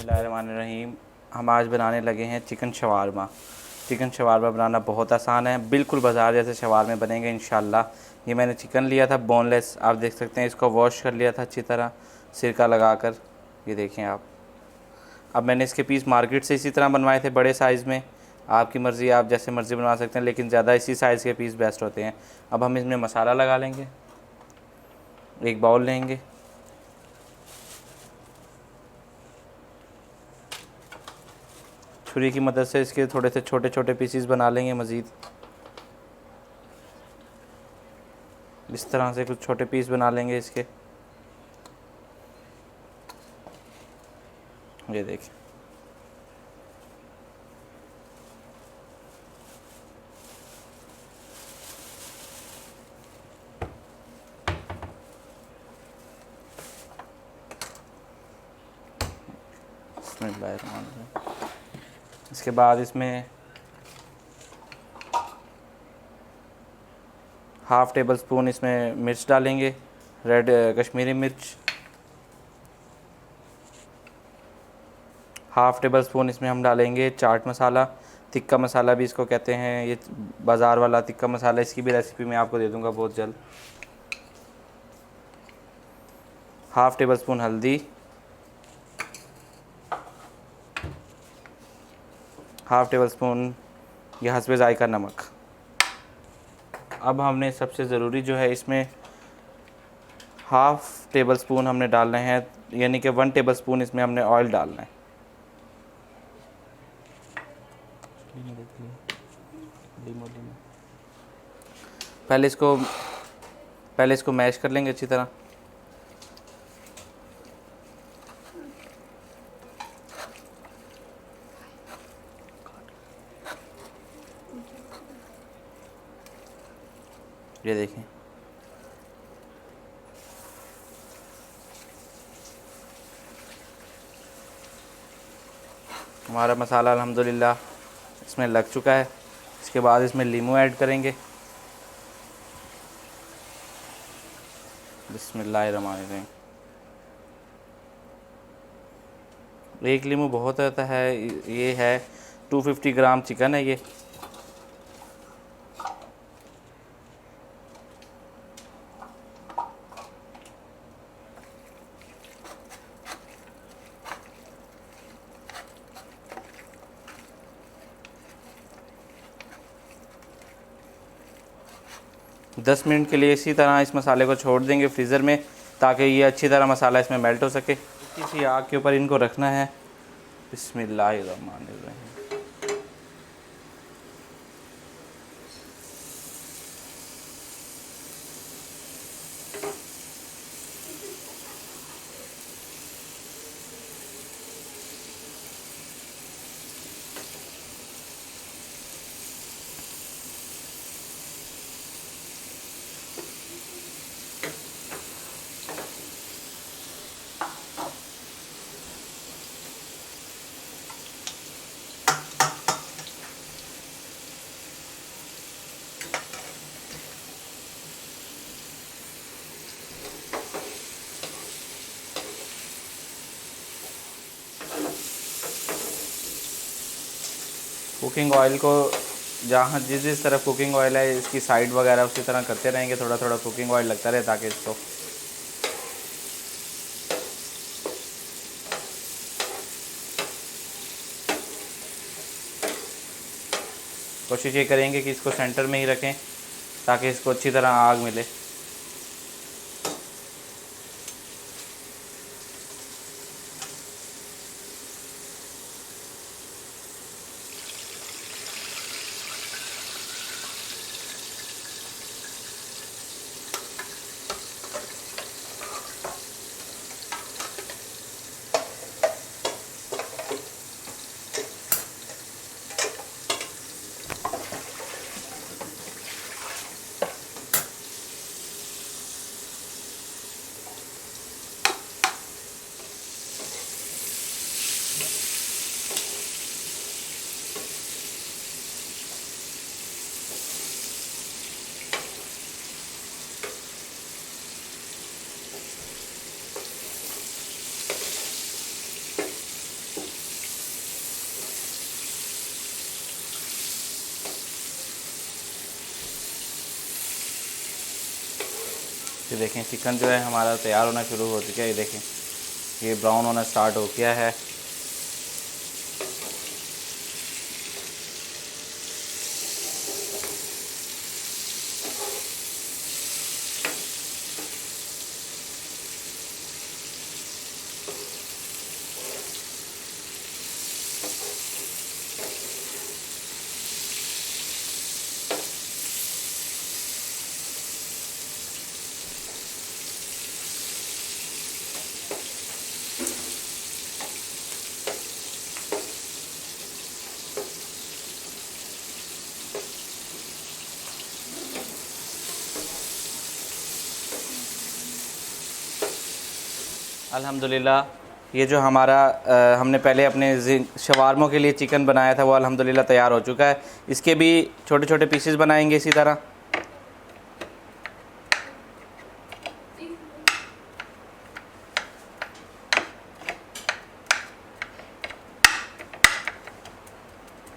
बिस्मिल्लाहिर्रहमानिर्रहीम। हम आज बनाने लगे हैं चिकन शवारमा। चिकन शवारमा बनाना बहुत आसान है, बिल्कुल बाज़ार जैसे शवारमे बनेंगे इंशाल्लाह। ये मैंने चिकन लिया था बोनलेस, आप देख सकते हैं। इसको वॉश कर लिया था अच्छी तरह सिरका लगाकर, ये देखें आप। अब मैंने इसके पीस मार्केट से इसी तरह बनवाए थे, बड़े साइज़ में। आपकी मर्ज़ी, आप जैसे मर्ज़ी बनवा सकते हैं, लेकिन ज़्यादा इसी साइज़ के पीस बेस्ट होते हैं। अब हम इसमें मसाला लगा लेंगे। एक बाउल लेंगे, छुरी की मदद से इसके थोड़े से छोटे छोटे पीसीस बना लेंगे। मज़ीद इस तरह से कुछ छोटे पीस बना लेंगे इसके, ये देखिए। इसके बाद इसमें हाफ़ टेबल स्पून इसमें मिर्च डालेंगे, रेड कश्मीरी मिर्च। हाफ़ टेबल स्पून इसमें हम डालेंगे चाट मसाला, तिक्का मसाला भी इसको कहते हैं। ये बाज़ार वाला तिक्का मसाला, इसकी भी रेसिपी मैं आपको दे दूँगा बहुत जल्द। हाफ़ टेबल स्पून हल्दी, हाफ़ टेबल स्पून यह हस्बे ज़ायका नमक। अब हमने सबसे ज़रूरी जो है इसमें हाफ़ टेबल स्पून हमने डालना है, यानी कि 1 टेबल स्पून इसमें हमने ऑयल डालना है। पहले इसको मैश कर लेंगे अच्छी तरह। ये देखें, हमारा मसाला अल्हम्दुलिल्लाह इसमें लग चुका है। इसके बाद इसमें लीमू ऐड करेंगे। बिस्मिल्लाहिर्रहमानिर्रहीम। एक लीमू बहुत होता है। ये है 250 ग्राम चिकन है ये। दस मिनट के लिए इसी तरह इस मसाले को छोड़ देंगे फ्रीज़र में, ताकि ये अच्छी तरह मसाला इसमें मेल्ट हो सके। इसी आग के ऊपर इनको रखना है। बिस्मिल्लाहिर्रहमानिर्रहीम। कुकिंग ऑयल को जहाँ जिस तरफ कुकिंग ऑयल है इसकी साइड वगैरह उसी तरह करते रहेंगे, थोड़ा थोड़ा कुकिंग ऑयल लगता रहे, ताकि इसको कोशिश ये करेंगे कि इसको सेंटर में ही रखें, ताकि इसको अच्छी तरह आग मिले। ये देखें चिकन जो है हमारा तैयार होना शुरू हो चुका है। ये देखें ये ब्राउन होना स्टार्ट हो गया है। अल्हम्दुलिल्लाह ये जो हमारा हमने पहले अपने शवारमों के लिए चिकन बनाया था वो अल्हम्दुलिल्लाह तैयार हो चुका है। इसके भी छोटे छोटे पीसेस बनाएंगे इसी तरह।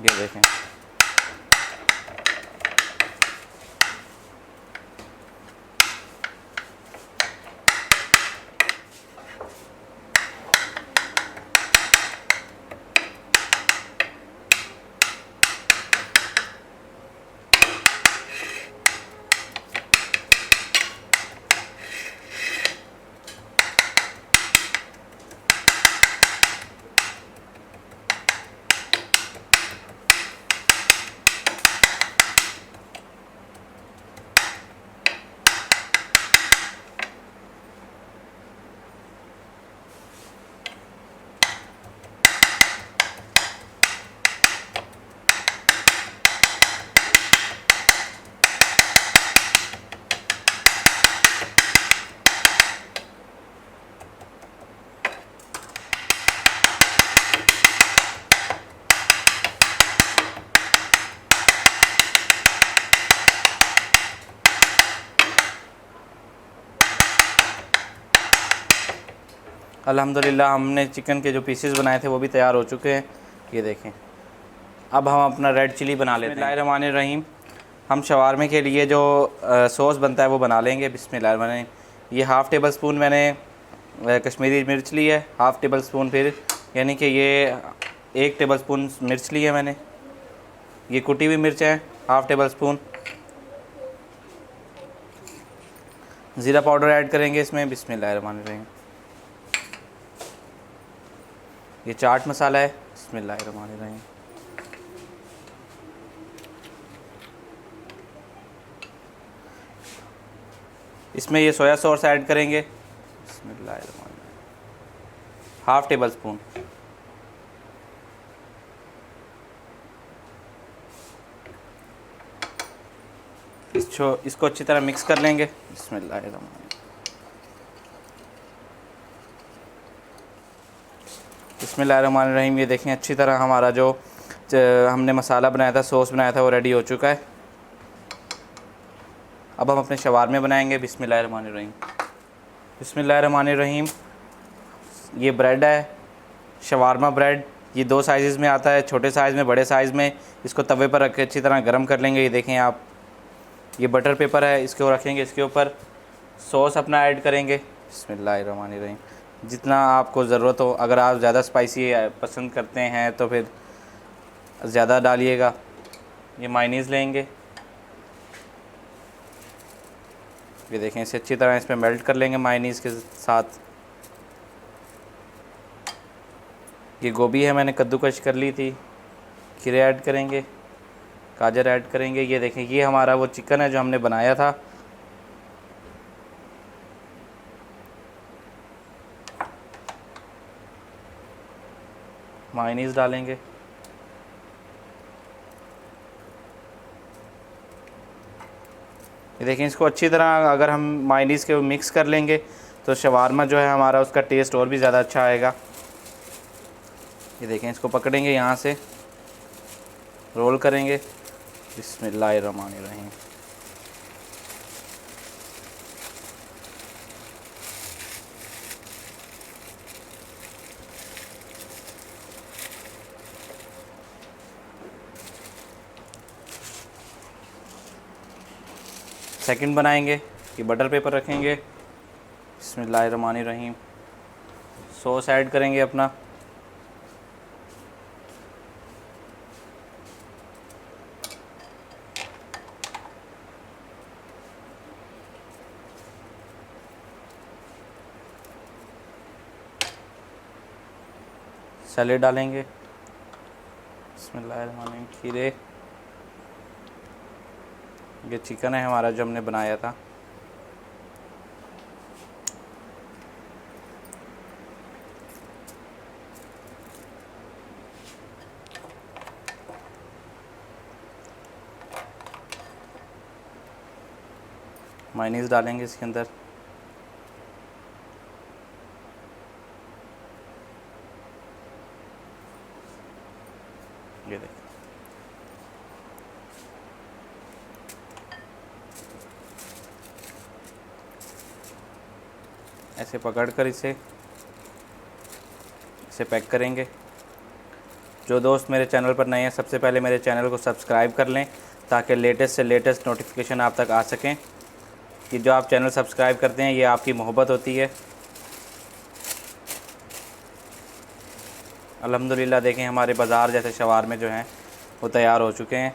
ये देखें अल्हम्दुलिल्लाह हमने चिकन के जो पीसेस बनाए थे वो भी तैयार हो चुके हैं। ये देखें अब हम अपना रेड चिली बना लेते हैं। बिस्मिल्लाहिर्रहमानिर्रहीम। हम शवारमे के लिए जो सॉस बनता है वो बना लेंगे। बिस्मिल्लाहिर्रहमानिर्रहीम। ये हाफ़ टेबल स्पून मैंने कश्मीरी मिर्च ली है, हाफ़ टेबल स्पून फिर यानी कि ये 1 टेबल स्पून मिर्च ली है मैंने। ये कुटी हुई मिर्च है हाफ़ टेबल स्पून। ज़ीरा पाउडर ऐड करेंगे इसमें। बिस्मिल्लाहिर्रहमानिर्रहीम। ये चाट मसाला है। बिस्मिल्लाहिर्रहमानिर्रहीम। इसमें ये सोया सॉस ऐड करेंगे। बिस्मिल्लाहिर्रहमानिर्रहीम। Half table spoon. इसको अच्छी तरह मिक्स कर लेंगे। बिस्मिल्लाहिर्रहमानिर्रहीम। बिस्मिल्लाहिर्रहमानिर्रहीम। ये देखें अच्छी तरह हमारा जो हमने मसाला बनाया था, सॉस बनाया था वो रेडी हो चुका है। अब हम अपने शवारमे बनाएंगे। बिस्मिल्लाहिर्रहमानिर्रहीम। बिस्मिल्लाहिर्रहमानिर्रहीम। ये ब्रेड है शवारमा ब्रेड। ये 2 साइज़ में आता है, छोटे साइज़ में, बड़े साइज़ में। इसको तवे पर रख के अच्छी तरह गर्म कर लेंगे। ये देखें आप, ये बटर पेपर है, इसको रखेंगे। इसके ऊपर सॉस अपना ऐड करेंगे। बिस्मिल्लाहिर्रहमानिर्रहीम। जितना आपको ज़रूरत हो, अगर आप ज़्यादा स्पाइसी पसंद करते हैं तो फिर ज़्यादा डालिएगा। ये मायनीज़ लेंगे। ये देखें इसे अच्छी तरह इसमें मेल्ट कर लेंगे मायनीज़ के साथ। ये गोभी है मैंने कद्दूकश कर ली थी। खीरे ऐड करेंगे, गाजर ऐड करेंगे। ये देखें ये हमारा वो चिकन है जो हमने बनाया था। मायनीज़ डालेंगे। ये देखें इसको अच्छी तरह अगर हम मायनीज़ के मिक्स कर लेंगे तो शवारमा जो है हमारा उसका टेस्ट और भी ज़्यादा अच्छा आएगा। ये देखें इसको पकड़ेंगे, यहाँ से रोल करेंगे। बिस्मिल्लाहिर्रहमानिर्रहीम। सेकंड बनाएंगे। इसकी बटर पेपर रखेंगे। बिस्मिल्लाहिर्रहमानिर्रहीम। सॉस ऐड करेंगे अपना। सैलेड डालेंगे। बिस्मिल्लाहिर्रहमानिर्रहीम। खीरे। ये चिकन है हमारा जो हमने बनाया था। मायोनीज़ डालेंगे इसके अंदर। ये देखिए, ऐसे पकड़कर इसे पैक करेंगे। जो दोस्त मेरे चैनल पर नए हैं, सबसे पहले मेरे चैनल को सब्सक्राइब कर लें ताकि लेटेस्ट से लेटेस्ट नोटिफिकेशन आप तक आ सकें। कि जो आप चैनल सब्सक्राइब करते हैं ये आपकी मोहब्बत होती है। अल्हम्दुलिल्लाह देखें हमारे बाज़ार जैसे शवारमे जो हैं वो तैयार हो चुके हैं।